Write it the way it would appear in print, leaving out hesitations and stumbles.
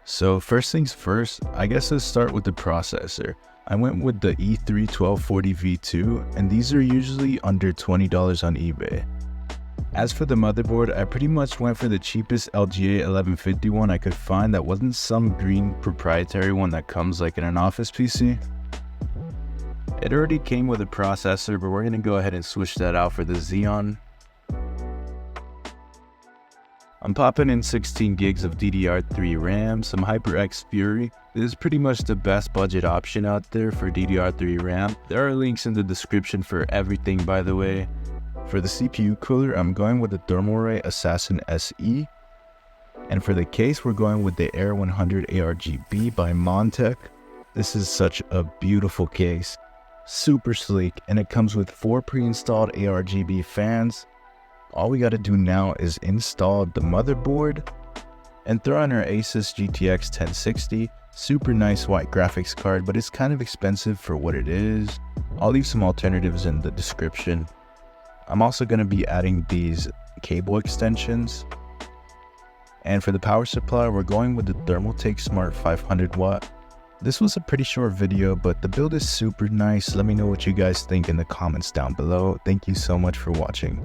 So first things first, I guess let's start with the processor. I went with the E3-1240 V2, and these are usually under $20 on eBay. As for the motherboard, I pretty much went for the cheapest LGA 1150 one I could find that wasn't some green proprietary one that comes like in an office PC. It already came with a processor, but we're going to go ahead and switch that out for the Xeon. I'm popping in 16 gigs of DDR3 RAM, some HyperX Fury. This is pretty much the best budget option out there for DDR3 RAM. There are links in the description for everything, by the way. For the CPU cooler, I'm going with the Thermalray Assassin SE. And for the case, we're going with the Air 100 ARGB by Montech. This is such a beautiful case. Super sleek, and it comes with 4 pre-installed ARGB fans. All we got to do now is install the motherboard and throw in our Asus GTX 1060. Super nice white graphics card, but it's kind of expensive for what it is. I'll leave some alternatives in the description. I'm also going to be adding these cable extensions. And for the power supply, we're going with the Thermaltake Smart 500 watt. This was a pretty short video, but the build is super nice. Let me know what you guys think in the comments down below. Thank you so much for watching.